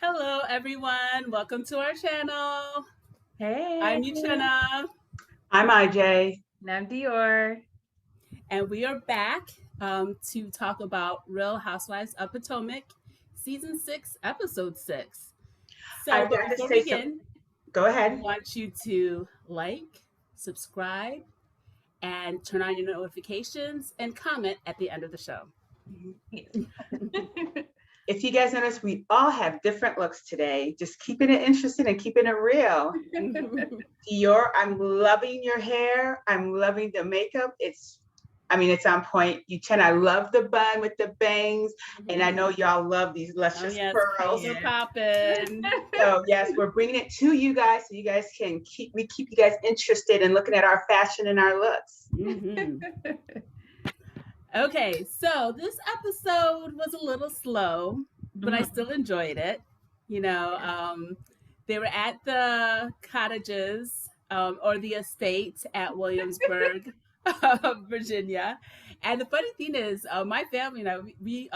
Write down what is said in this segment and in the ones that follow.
Hello, everyone. Welcome to our channel. Hey, I'm Uchenna, I'm IJ. and I'm Dior. and we are back to talk about Real Housewives of Potomac, Season 6, Episode 6. So, I've but got to before we say begin, Go we ahead. want you to like, subscribe, and turn on your notifications and comment at the end of the show. If you guys notice, we all have different looks today. Just keeping it interesting and keeping it real. Dior, I'm loving your hair. I'm loving the makeup. It's on point. I love the bun with the bangs. And I know y'all love these luscious pearls. So poppin'. So yes, we're bringing it to you guys so you guys can keep you guys interested in looking at our fashion and our looks. Okay, so this episode was a little slow, but I still enjoyed it. They were at the cottages or the estate at Williamsburg, Virginia. And the funny thing is, my family and I, we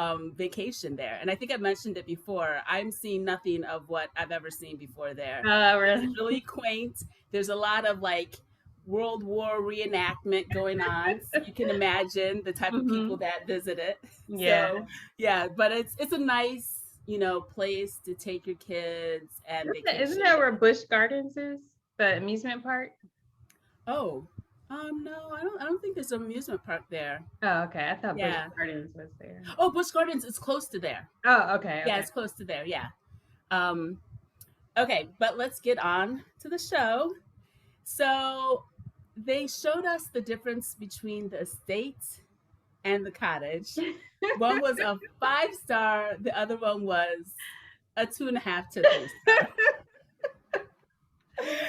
vacationed there. And I think I mentioned it before. I'm seeing nothing of what I've ever seen before there. Really? It's really quaint. There's a lot of World War reenactment going on. So you can imagine the type of people that visit it. Yeah. So, yeah, but it's a nice, place to take your kids and Isn't that where Busch Gardens is? The amusement park? Oh, no, I don't think there's an amusement park there. Oh, okay. I thought Yeah. Busch Gardens was there. Oh, Busch Gardens is close to there. Oh, okay. Yeah, it's close to there. Yeah. Okay, but let's get on to the show. So they showed us the difference between the estate and the cottage. One was a 5-star, the other one was a 2.5 to 3-star.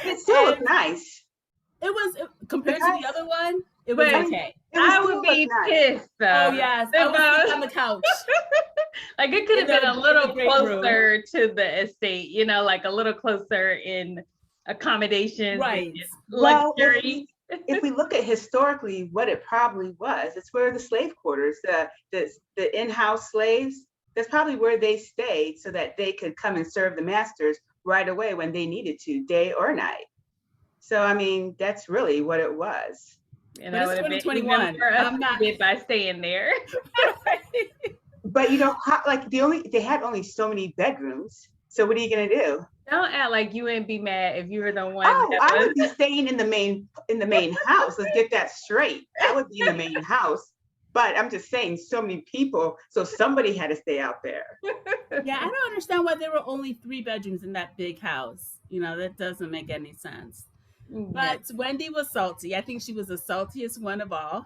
It still looked nice. It was compared to the other one. It was okay. I would be pissed though. Oh yes, I was on the couch. It could have been a little closer to the estate, a little closer in accommodations, right? Luxury. Well, if we look at historically what it probably was, it's where the slave quarters, the in-house slaves, that's probably where they stayed so that they could come and serve the masters right away when they needed to, day or night. So that's really what it was. And I would have been even for us by staying there. But they had only so many bedrooms. So what are you gonna do? Don't act like you wouldn't be mad if you were the one. Oh, I would be staying in the main house. Let's get that straight. I would be in the main house. But I'm just saying, so many people, so somebody had to stay out there. Yeah, I don't understand why there were only 3 bedrooms in that big house. That doesn't make any sense. But Wendy was salty. I think she was the saltiest one of all.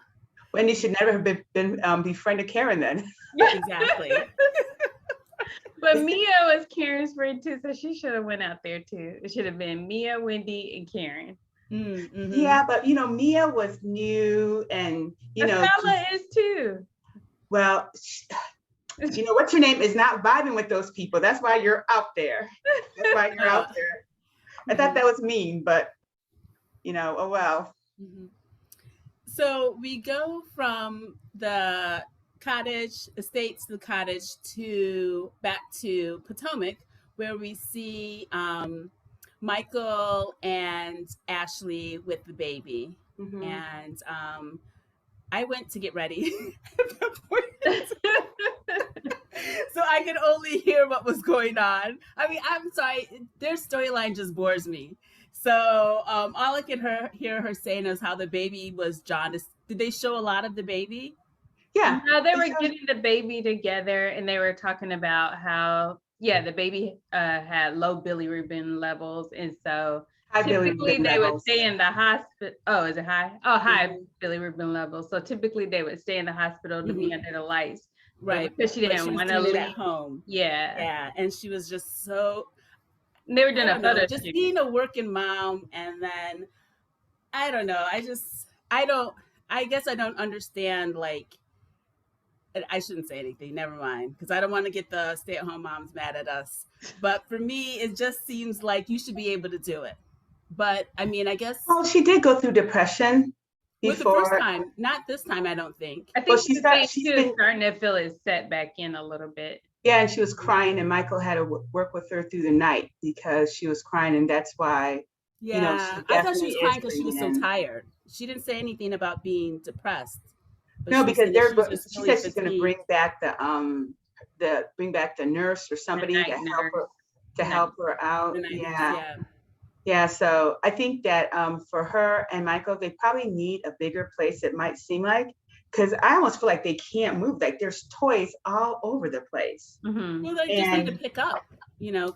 Wendy should never have been befriended Karen then. Exactly. But Mia was Karen's friend too, so she should have went out there too. It should have been Mia, Wendy, and Karen. Mm-hmm. Yeah, but Mia was new, and Stella is too. Well, what's her name is not vibing with those people. That's why you're out there. That's why you're out there. I thought that was mean, but oh well. Mm-hmm. So we go from the cottage estates, the cottage back to Potomac, where we see Michael and Ashley with the baby. Mm-hmm. And I went to get ready so I could only hear what was going on. I'm sorry, their storyline just bores me. So all I could hear her saying is how the baby was jaundiced. Did they show a lot of the baby? Yeah. No, they were getting the baby together, and they were talking about how, the baby had low bilirubin levels, and so typically they would stay in the hospital. Oh, is it high? Oh, high bilirubin levels. So typically they would stay in the hospital to be under the lights, right? Because she didn't want to leave at home. Yeah, and she was just so. They were doing a photo just being a working mom, and then I don't know. I guess I don't understand. I shouldn't say anything. Never mind, because I don't want to get the stay-at-home moms mad at us. But for me, it just seems like you should be able to do it. But I guess. Well, she did go through depression. With the first time, not this time, I don't think. I think she's starting to feel it set back in a little bit. Yeah, and she was crying, and Michael had to work with her through the night because she was crying, and that's why. Yeah, I thought she was crying because she was so tired. She didn't say anything about being depressed. No, because she said she's going to bring back the nurse or somebody to help her out. Yeah. So I think that for her and Michael, they probably need a bigger place. It might seem like, because I almost feel like they can't move. Like there's toys all over the place. Mm-hmm. Well, they just need to pick up,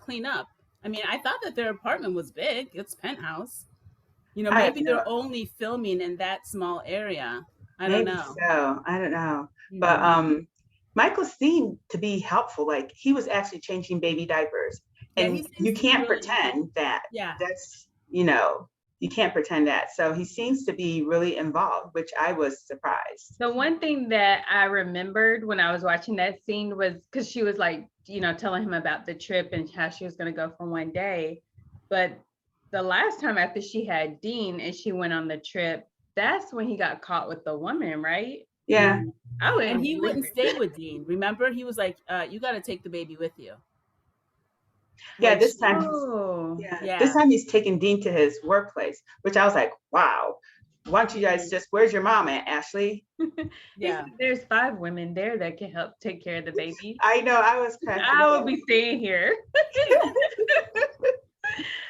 clean up. I mean, I thought that their apartment was big. It's penthouse. Maybe they're only filming in that small area. I don't know. So I don't know. Mm-hmm. But Michael seemed to be helpful. Like he was actually changing baby diapers. And you can't pretend that. Yeah. That's, you can't pretend that. So he seems to be really involved, which I was surprised. So one thing that I remembered when I was watching that scene was because she was like, telling him about the trip and how she was going to go for one day. But the last time after she had Dean and she went on the trip, that's when he got caught with the woman, right? Yeah. And he wouldn't stay with Dean. Remember, he was like, you got to take the baby with you. Yeah, this time. This time he's taking Dean to his workplace, which I was like, wow. Why don't you guys where's your mom at, Ashley? Yeah. There's 5 women there that can help take care of the baby. I know, I was cracking up. I will be staying here.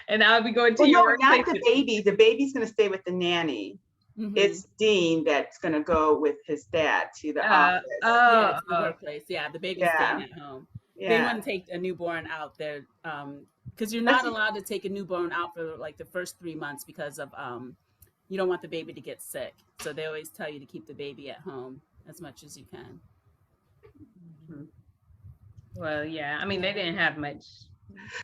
And I'll be going to your workplace. Not the baby. The baby's going to stay with the nanny. Mm-hmm. It's Dean that's going to go with his dad to the office. To the workplace. Yeah, the baby's staying at home. Yeah. They wouldn't take a newborn out there because you're not allowed to take a newborn out for like the first 3 months because of you don't want the baby to get sick. So they always tell you to keep the baby at home as much as you can. Mm-hmm. Well, yeah. I mean, they didn't have much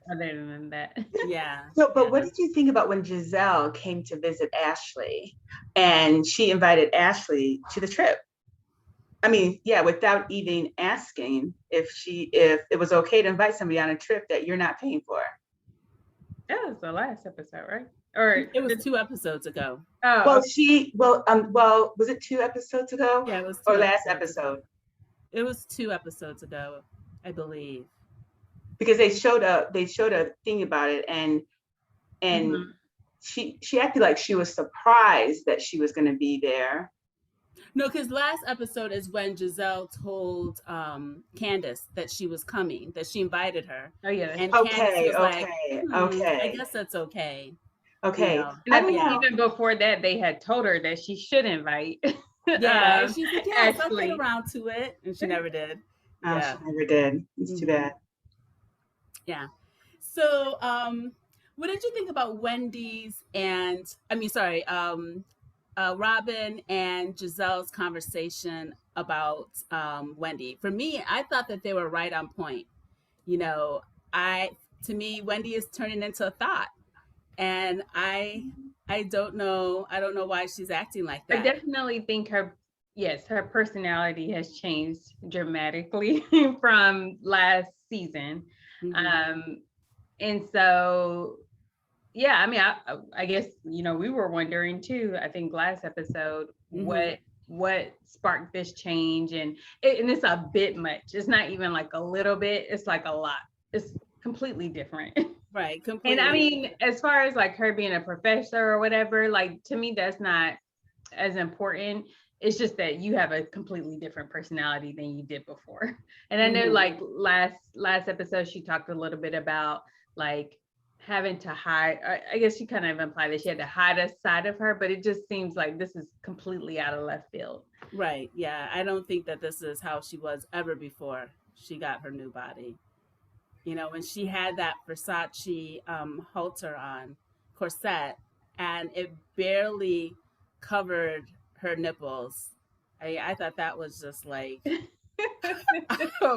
other than that. Yeah. So, but what did you think about when Gizelle came to visit Ashley and she invited Ashley to the trip? I mean, without even asking if it was okay to invite somebody on a trip that you're not paying for. That was the last episode, right? Or it was 2 episodes ago. Oh, well, was it 2 episodes ago? Yeah, it was. Or last episode? It was 2 episodes ago, I believe. Because they showed a thing about it, and mm-hmm. she acted like she was surprised that she was going to be there. No, because last episode is when Gizelle told Candiace that she was coming, that she invited her. Oh yeah. And Candiace was like, I guess that's okay. Okay. And I think even before that, they had told her that she should invite. Yeah. And she's like, yes, I'll get around to it. And she never did. She never did. It's too bad. Yeah. So what did you think about Wendy's Robyn and Gizelle's conversation about Wendy? For me, I thought that they were right on point. To me, Wendy is turning into a thought. And I don't know why she's acting like that. I definitely think her personality has changed dramatically from last season. Mm-hmm. And so, yeah, I mean, I guess, we were wondering too, I think last episode, mm-hmm. what sparked this change, and it's a bit much. It's not even like a little bit, it's like a lot. It's completely different. Right. Completely. And I mean, as far as like her being a professor or whatever, like to me, that's not as important. It's just that you have a completely different personality than you did before. And I know like last episode, she talked a little bit about like having to hide. I guess she kind of implied that she had to hide a side of her, but it just seems like this is completely out of left field. Right. Yeah. I don't think that this is how she was ever before she got her new body. When she had that Versace halter on, corset, and it barely covered her nipples. I thought that was just like,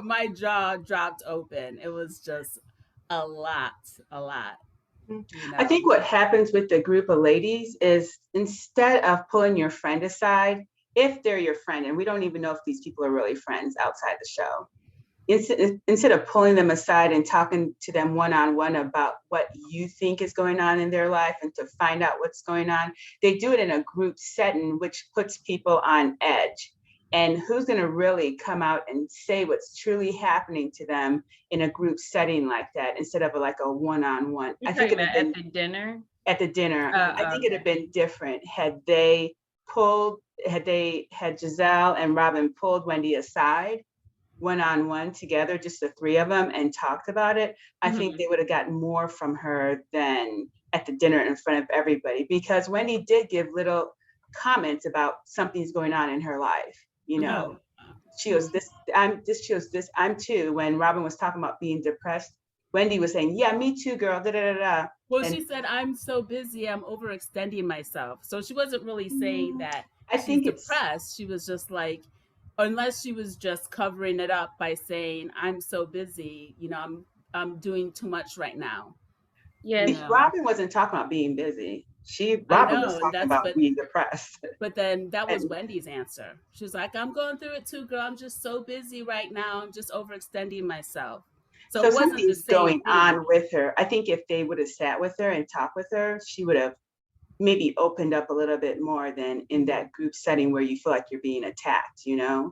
my jaw dropped open. It was just a lot. I think what happens with the group of ladies is instead of pulling your friend aside, if they're your friend, and we don't even know if these people are really friends outside the show, instead of pulling them aside and talking to them one-on-one about what you think is going on in their life and to find out what's going on, they do it in a group setting, which puts people on edge. And who's going to really come out and say what's truly happening to them in a group setting like that, instead of like a one-on-one? I think at the dinner. At the dinner, I think it'd have been different had Gizelle and Robyn pulled Wendy aside one-on-one together, just the three of them, and talked about it. I think they would have gotten more from her than at the dinner in front of everybody, because Wendy did give little comments about something's going on in her life. You know, she was this, she was this, I'm too. When Robyn was talking about being depressed, Wendy was saying, yeah, me too, girl, da, da, da, da. Well, she said, I'm so busy, I'm overextending myself. So she wasn't really saying that she's depressed. She was just like, unless she was just covering it up by saying, I'm so busy, you know, I'm doing too much right now. Yeah. You know? Robyn wasn't talking about being busy. Robyn was talking about being depressed. But then that was Wendy's answer. She was like, I'm going through it too, girl. I'm just so busy right now. I'm just overextending myself. So it wasn't the same going on with her. I think if they would have sat with her and talked with her, she would have maybe opened up a little bit more than in that group setting where you feel like you're being attacked, you know?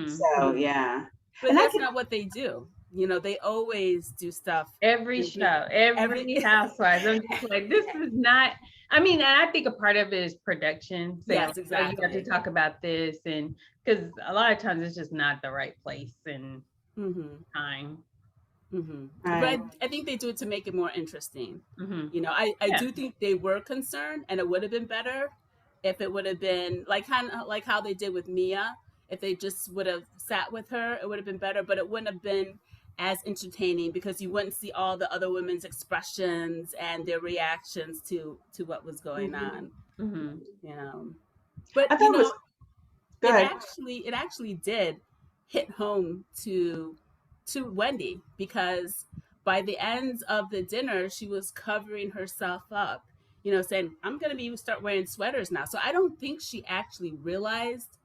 So, yeah. But that's not what they do. You know, they always do stuff. Every show, every housewife. I'm just like, this is not, I mean, I think a part of it is production. So yes, exactly. You have to talk about this, and because a lot of times it's just not the right place and time. But I think they do it to make it more interesting. You know, I do think they were concerned, and it would have been better if it would have been kind of like how they did with Mia. If they just would have sat with her, it would have been better, but it wouldn't have been as entertaining because you wouldn't see all the other women's expressions and their reactions to what was going on. You know, but you know, it actually did hit home to Wendy, because by the end of the dinner, she was covering herself up, you know, saying, I'm going to start wearing sweaters now. So I don't think she actually realized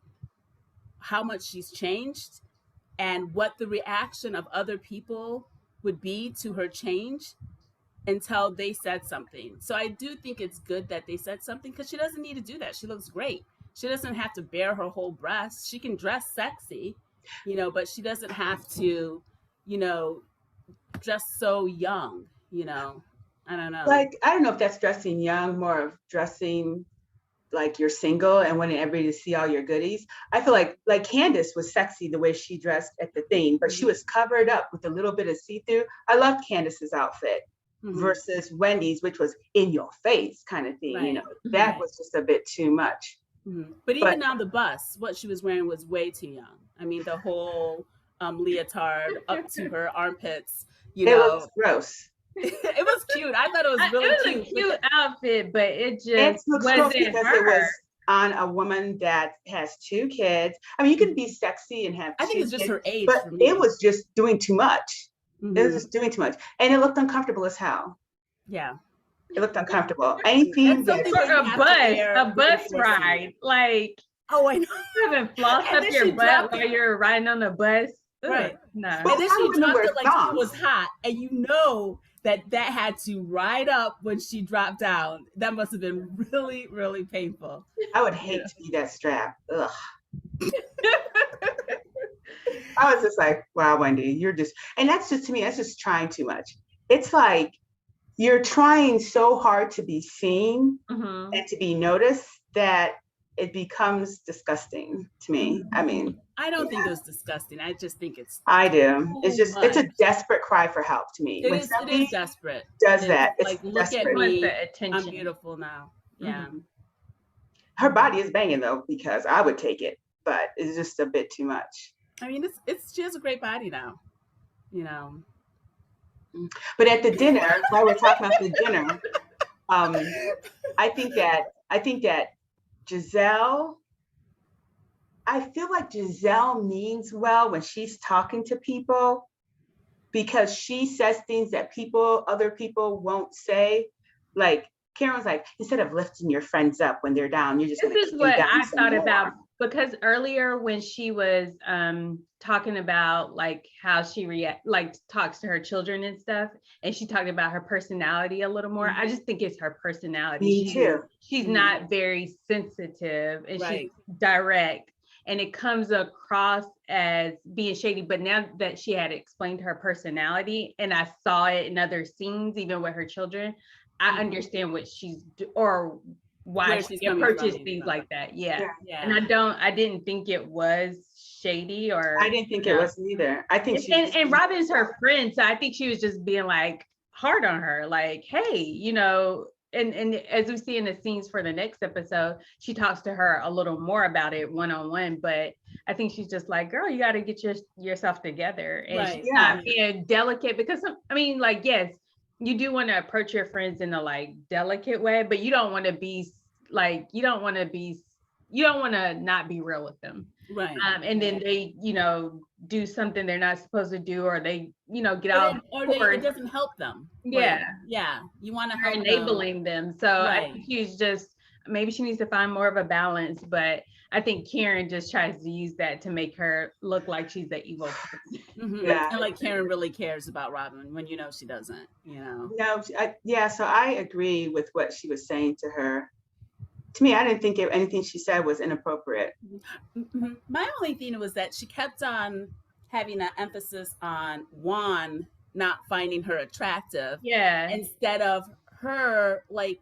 how much she's changed and what the reaction of other people would be to her change until they said something. So I do think it's good that they said something, because she doesn't need to do that. She looks great. She doesn't have to bare her whole breast. She can dress sexy, you know, but she doesn't have to, you know, dress so young, you know. I don't know. Like, I don't know if that's dressing young, more of dressing like you're single and wanting everybody to see all your goodies. I feel like Candiace was sexy the way she dressed at the thing, but she was covered up with a little bit of see-through. I loved Candiace's outfit versus Wendy's, which was in your face kind of thing. You know, that was just a bit too much. But even on the bus, what she was wearing was way too young. I mean, the whole leotard up to her armpits, you know. It was gross. It was cute. I thought it was really cute. It was a cute outfit, but it just wasn't because her. It was on a woman that has 2 kids. I mean, you can be sexy and have. I think it's just her age, but it was just doing too much. It was just doing too much, and it looked uncomfortable as hell. Yeah, it looked uncomfortable. Anything for a bus ride, like I know. You haven't flossed up your butt while you're riding on the bus. Right. No. And then she dropped it like it was hot, and you know that had to ride up when she dropped down. That must have been really, really painful. I would hate to be that strap. Ugh. I was just like, wow, Wendy, you're just, and that's just, to me, that's just trying too much. It's like you're trying so hard to be seen and to be noticed that it becomes disgusting to me. I mean, I don't think it was disgusting. I just think it's. I do. It's just, it's a desperate cry for help to me. It is desperate. Does that? It's like, look at me. I'm beautiful now. Yeah. Her body is banging though, because I would take it, but it's just a bit too much. I mean, she has a great body now, you know. But at the dinner, while we're talking about the dinner, I think that Gizelle, I feel like Gizelle means well when she's talking to people, because she says things that other people won't say. Like Karen was like, instead of lifting your friends up when they're down, you're just. This is what I thought about because earlier when she was talking about like how she talks to her children and stuff, and she talked about her personality a little more. I just think it's her personality. Me too. She's not very sensitive, and she's direct, and it comes across as being shady. But now that she had explained her personality, and I saw it in other scenes, even with her children, I understand what she's or why she approaches things like that. Yeah. And I didn't think it was shady, or I didn't think it was either. I think and Robyn's her friend, so I think she was just being like hard on her, like, hey, you know. And as we see in the scenes for the next episode, she talks to her a little more about it one-on-one, but I think she's just like, girl, you got to get yourself together. And she's not being delicate, because I mean, like, yes, you do want to approach your friends in a like delicate way, but you don't want to be like, you don't want to not be real with them. Right. And then they, you know, do something they're not supposed to do, or they, you know, get out, or it doesn't help them. Yeah. You want to help enabling them. So I think she's just, maybe she needs to find more of a balance, but I think Karen just tries to use that to make her look like she's the evil person. And like Karen really cares about Robyn when you know she doesn't, you know. No, so I agree with what she was saying to her. To me, I didn't think anything she said was inappropriate. My only thing was that she kept on having an emphasis on Juan not finding her attractive. Yeah. Instead of her like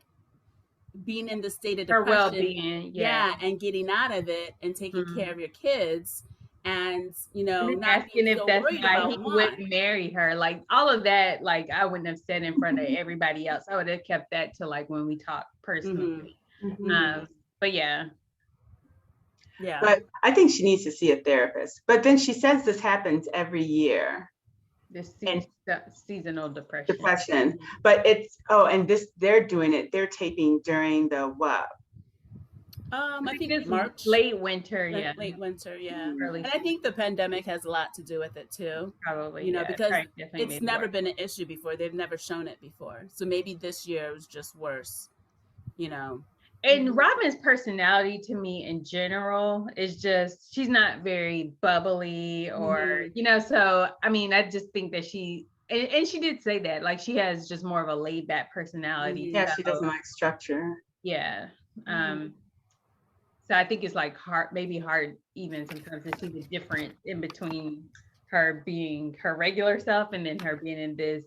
being in the state of depression. Her well-being. Yeah. And getting out of it and taking care of your kids. And, you know, and not asking if so that's why he Juan. wouldn't marry her. Like all of that, like I wouldn't have said in front of everybody else. I would have kept that to like when we talk personally. But yeah. But I think she needs to see a therapist. But then she says this happens every year. This seasonal depression. But it's they're doing it. They're taping during the what? I think it's March, late winter, late winter, and I think the pandemic has a lot to do with it too. Probably, you know, because it's never been an issue before. They've never shown it before, so maybe this year was just worse. You know, and Robyn's personality to me in general is just, she's not very bubbly or you know. So I mean, I just think that she and she did say that, like, she has just more of a laid back personality. Yeah, she doesn't like structure. Yeah. So I think it's like maybe hard even sometimes to see the difference in between her being her regular self and then her being in this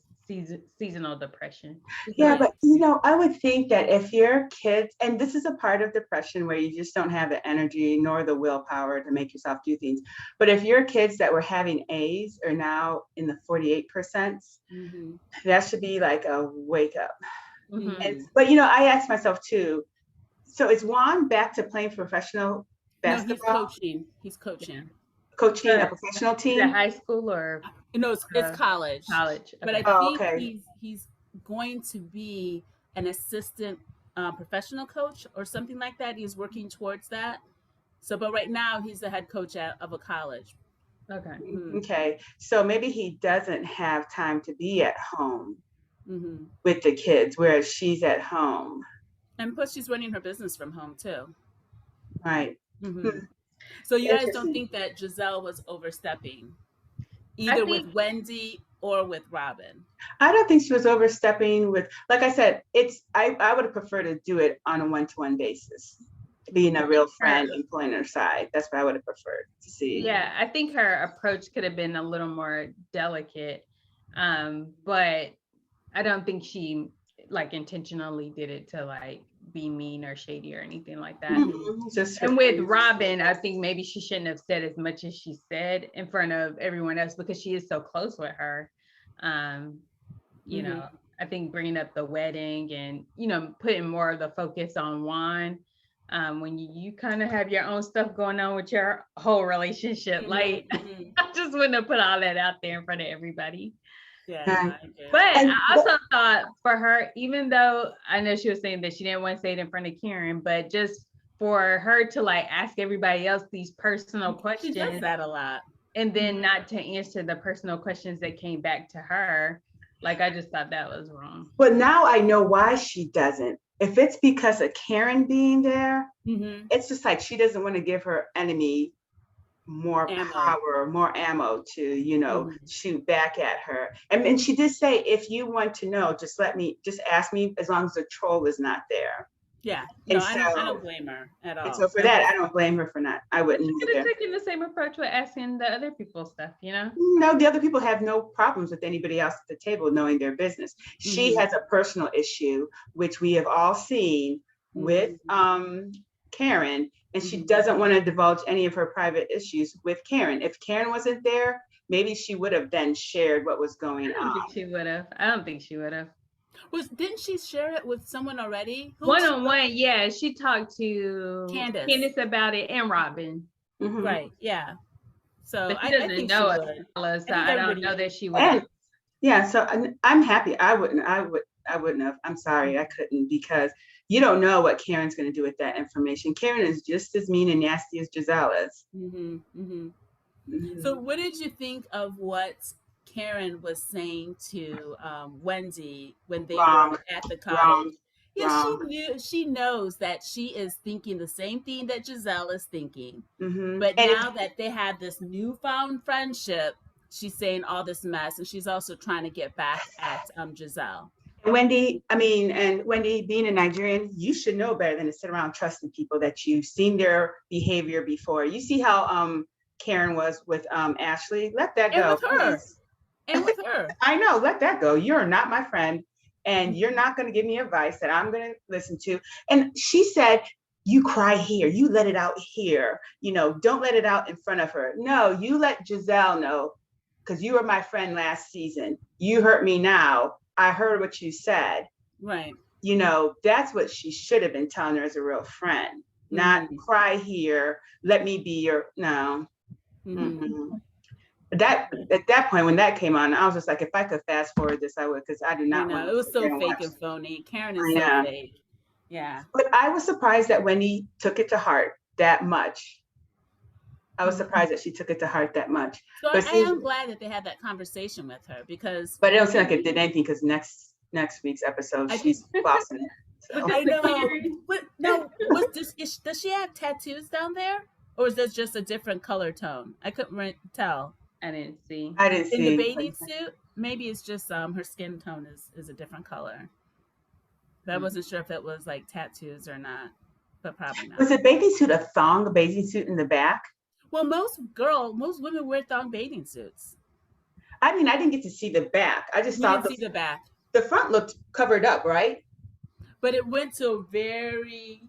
seasonal depression. Yeah, but you know, I would think that if your kids, and this is a part of depression where you just don't have the energy nor the willpower to make yourself do things. But if your kids that were having A's are now in the 48%, that should be like a wake up. But you know, I asked myself too, so is Juan back to playing professional basketball? No, he's coaching. Coaching a professional team? Is it high school or? No, it's college. College. But I think he's going to be an assistant professional coach or something like that. He's working towards that. So, but right now he's the head coach of a college. Okay. Okay. So maybe he doesn't have time to be at home with the kids, whereas she's at home. And plus she's running her business from home too. Right. So you guys don't think that Gizelle was overstepping either with Wendy or with Robyn? I don't think she was overstepping with, like I said, I would have preferred to do it on a one-to-one basis, being a real friend and pulling her side. That's what I would have preferred to see. Yeah, I think her approach could have been a little more delicate, but I don't think she like intentionally did it to like be mean or shady or anything like that. And with Robyn, I think maybe she shouldn't have said as much as she said in front of everyone else because she is so close with her. You know, I think bringing up the wedding and, you know, putting more of the focus on Juan when you kind of have your own stuff going on with your whole relationship. Like, I just wouldn't have put all that out there in front of everybody. Yeah, but I also thought for her, even though I know she was saying that she didn't want to say it in front of Karen, but just for her to like ask everybody else these personal questions, she does that a lot, and then not to answer the personal questions that came back to her, like I just thought that was wrong. But now I know why she doesn't. If it's because of Karen being there, Mm-hmm. it's just like she doesn't want to give her enemy more power, more ammo to, shoot back at her. And she did say, if you want to know, just ask me, as long as the troll is not there. Yeah. No, I don't blame her at all. And so for that, I don't blame her for not. I wouldn't either. She could have taken the same approach with asking the other people stuff, No, the other people have no problems with anybody else at the table knowing their business. Mm-hmm. She has a personal issue, which we have all seen with Karen, and she doesn't want to divulge any of her private issues with Karen. If Karen wasn't there, maybe she would have then shared what was going on. I don't think she would have. Didn't she share it with someone already? One-on-one, yeah. She talked to Candiace about it and Robyn. Mm-hmm. Right, yeah. So but she doesn't know it. So I don't know that she would. Yeah, so I'm happy. I wouldn't have. I'm sorry, I couldn't, because you don't know what Karen's going to do with that information. Karen is just as mean and nasty as Gizelle is. Mm-hmm, mm-hmm. Mm-hmm. So what did you think of what Karen was saying to Wendy when they were at the cottage? She knows that she is thinking the same thing that Gizelle is thinking. Mm-hmm. But now that they have this newfound friendship, she's saying all this mess, and she's also trying to get back at Gizelle. Wendy being a Nigerian, you should know better than to sit around trusting people that you've seen their behavior before. You see how Karen was with Ashley. Let that go. And with her. I know, let that go. You're not my friend, and you're not going to give me advice that I'm going to listen to. And she said, you cry here, you let it out here. Don't let it out in front of her. No, you let Gizelle know, because you were my friend last season. You hurt me now. I heard what you said. Right. That's what she should have been telling her as a real friend. Not cry here. Let me be your, no. Mm-hmm. At that point, when that came on, I was just like, if I could fast forward this, I would, because I do not want to. It was so fake and phony. Karen is so fake. Yeah. But I was surprised that Wendy took it to heart that much. I was surprised that she took it to heart that much. So I am glad that they had that conversation with her, because. But it don't seem like it did anything, because next week's episode, she's flossing it. So. I know. But no, does she have tattoos down there? Or is this just a different color tone? I couldn't tell. I didn't see. In the bathing suit, maybe it's just her skin tone is a different color. But I wasn't sure if it was like tattoos or not, but probably not. Was the bathing suit a bathing suit in the back? Well, most women wear thong bathing suits. I mean, I didn't get to see the back. I just saw the back. The front looked covered up, right? But it went to a very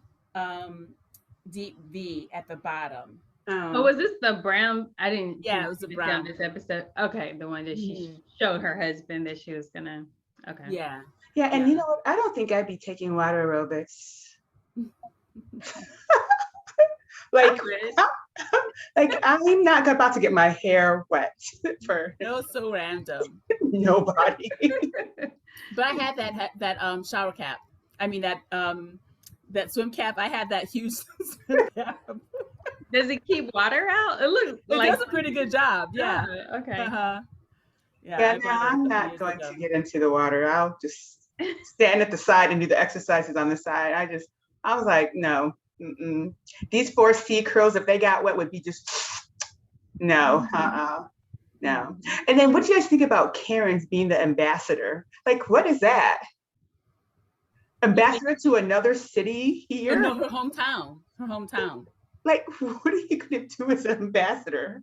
deep V at the bottom. Oh, was this the brown? I didn't. Yeah, it was the brown. This episode. Okay, the one that she showed her husband that she was gonna. Okay. Yeah. Yeah, and you know what? I don't think I'd be taking water aerobics. Like I'm not about to get my hair wet for. It was so random. Nobody. But I had that shower cap. I mean that swim cap. I had that huge swim cap. Does it keep water out? It does a pretty good job. Yeah. Okay. Uh-huh. Yeah, no, I'm not going to get into the water. I'll just stand at the side and do the exercises on the side. I was like, no. Mm-mm. These 4 C curls, if they got wet, would be just no. No. And then what do you guys think about Karen's being the ambassador? Like, what is that? Ambassador to another city here? No, her hometown. Like, what are you going to do as an ambassador?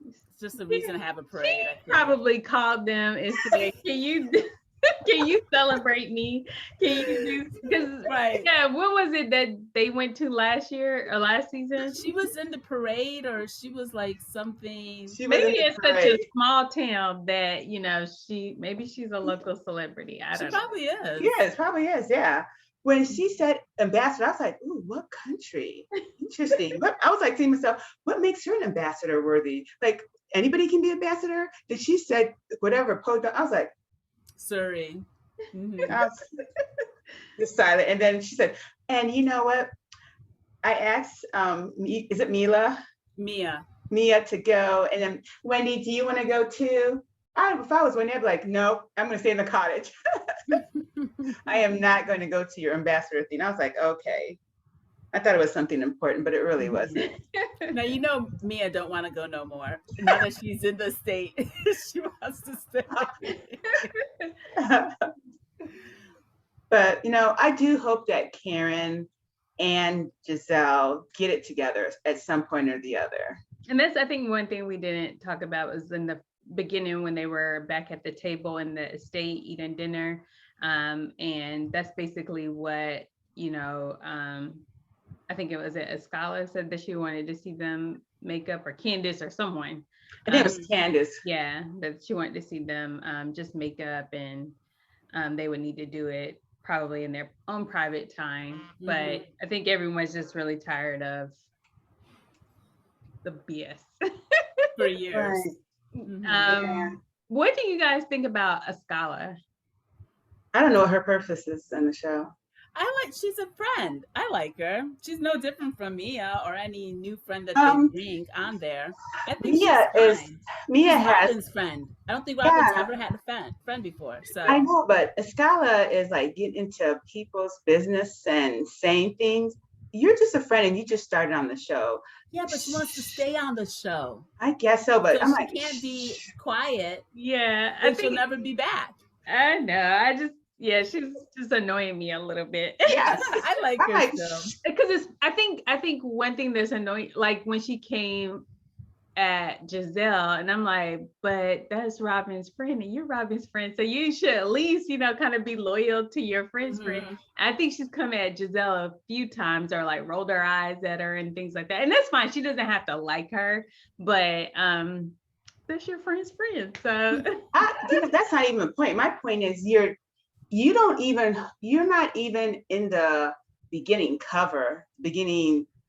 It's just a reason to have a parade. She probably called them and said, can you celebrate me? Can you do, because yeah, what was it that they went to last year or last season? She was in the parade, or she was like something. Maybe it's such a small town that, maybe she's a local celebrity. I don't know. Probably is. Yeah, it probably is, yeah. When she said ambassador, I was like, ooh, what country? Interesting. But I was like to myself, what makes her an ambassador worthy? Like, anybody can be ambassador? Then she said whatever, I was like, Surrey. Mm-hmm. I was just silent. And then she said, and you know what? I asked, is it Mia to go. And then, Wendy, do you want to go too? If I was Wendy, I'd be like, no, I'm going to stay in the cottage. I am not going to go to your ambassador thing. I was like, okay. I thought it was something important, but it really wasn't. Now, you know, Mia don't want to go no more. Now that she's in the state, she wants to stay. But, you know, I do hope that Karen and Gizelle get it together at some point or the other. And that's, I think, one thing we didn't talk about was in the beginning when they were back at the table in the estate eating dinner. And that's basically what, you know, I think it was a scholar said that she wanted to see them make up, or Candiace or someone. I think it was Candiace. Yeah, that she wanted to see them just make up, and they would need to do it probably in their own private time. But I think everyone's just really tired of the BS For years. Right. What do you guys think about a scholar? I don't know what her purpose is in the show. She's a friend. I like her. She's no different from Mia or any new friend that they bring on there. I think Mia has Robyn's friend. I don't think Robyn's ever had a friend before. So I know, but Escala is like getting into people's business and saying things. You're just a friend and you just started on the show. Yeah, but she wants to stay on the show. I guess so, but I'm like, she can't be quiet. Yeah, I think she'll never be back. I know. She's just annoying me a little bit. Yes, I like her still. Because I think one thing that's annoying, like when she came at Gizelle, and I'm like, but that's Robyn's friend, and you're Robyn's friend, so you should at least, you know, kind of be loyal to your friend's friend. I think she's come at Gizelle a few times, or like rolled her eyes at her and things like that, and that's fine. She doesn't have to like her, but that's your friend's friend. So that's not even the point. My point is you're not even in the beginning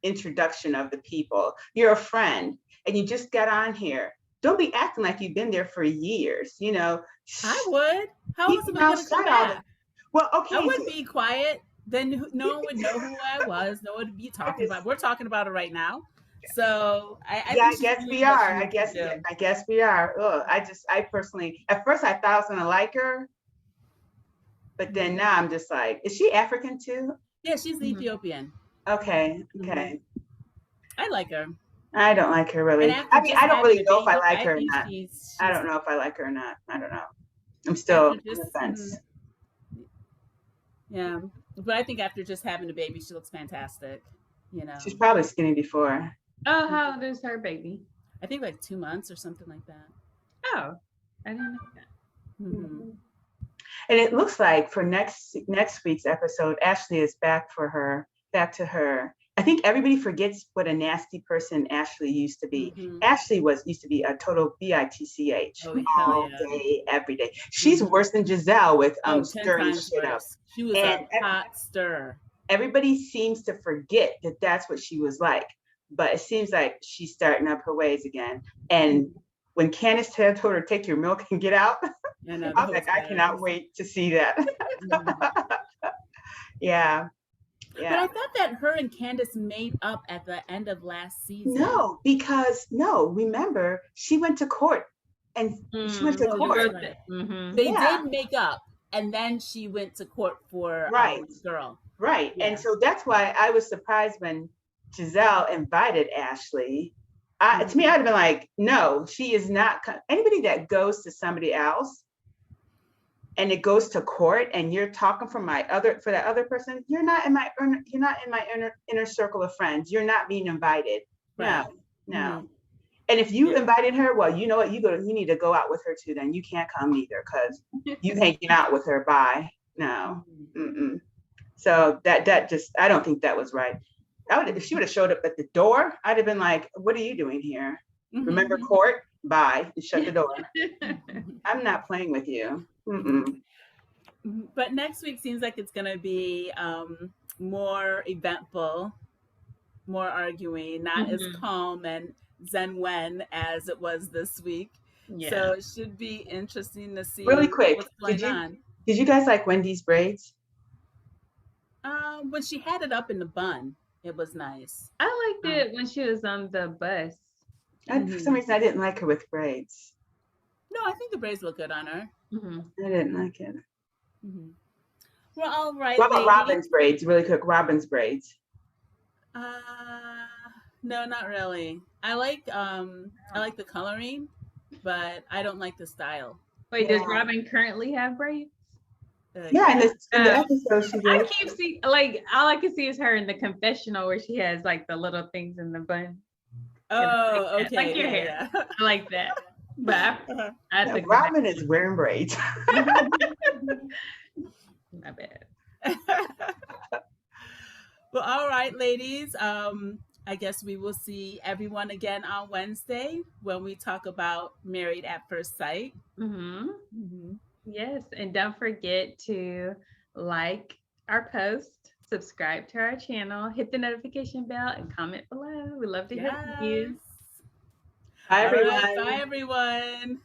introduction of the people. You're a friend and you just got on here. Don't be acting like you've been there for years, you know. I would. How else am I going to come back? Well, okay. I wouldn't be quiet. Then no one would know who I was. No one would be talking about it. We're talking about it right now. So I guess we are. I guess we are. Ugh, I personally, at first I thought I was going to like her. But then now I'm just like, is she African too? Yeah, she's Ethiopian. Okay. I like her. I don't like her really. I mean, I don't really know if I like her or not. I don't know if I like her or not. I don't know. I'm still on the fence. Yeah, but I think after just having a baby, she looks fantastic. You know, she's probably skinny before. Oh, how old is her baby? I think like 2 months or something like that. Oh, I didn't know that. And it looks like for next week's episode, Ashley is back to her. I think everybody forgets what a nasty person Ashley used to be. Ashley used to be a total bitch all day, every day. She's worse than Gizelle with stirring shit up. She was a hot stirrer. Everybody seems to forget that that's what she was like, but it seems like she's starting up her ways again. And when Candiace told her to take your milk and get out, I was like, I cannot wait to see that. Yeah. But I thought that her and Candiace made up at the end of last season. Remember, she went to court. And she went to court. They did make up. And then she went to court for girl. Right. Yeah. And so that's why I was surprised when Gizelle invited Ashley. To me, I'd have been like, no, she is not. Anybody that goes to somebody else and it goes to court and you're talking for that other person, you're not in my inner circle of friends. You're not being invited. Right. No. And if you invited her, well, you know what? You need to go out with her too. Then you can't come either because you hanging out with her. Bye. No. So that just, I don't think that was right. If she would have showed up at the door, I'd have been like, what are you doing here? Remember court? Bye. And shut the door. I'm not playing with you. But next week seems like it's going to be more eventful, more arguing, not as calm and zen when as it was this week. Yeah. So it should be interesting to see really quick what's going on. Did you guys like Wendy's braids? When she had it up in the bun, it was nice. I liked it when she was on the bus. For some reason, I didn't like her with braids. No, I think the braids look good on her. I didn't like it. Well, all right, What about ladies. Robyn's braids? Really quick, Robyn's braids. No, not really. I like the coloring, but I don't like the style. Wait, does Robyn currently have braids? Yeah, in the episode she did. I keep seeing, like, all I can see is her in the confessional where she has like the little things in the bun. Oh, like okay. Like your hair. Yeah. I like that. But I think Robyn is wearing braids. My bad. Well, all right, ladies. I guess we will see everyone again on Wednesday when we talk about Married at First Sight. Yes, and don't forget to like our post, subscribe to our channel, hit the notification bell, and comment below. We love to hear from you. Bye, everyone. Right, bye, everyone.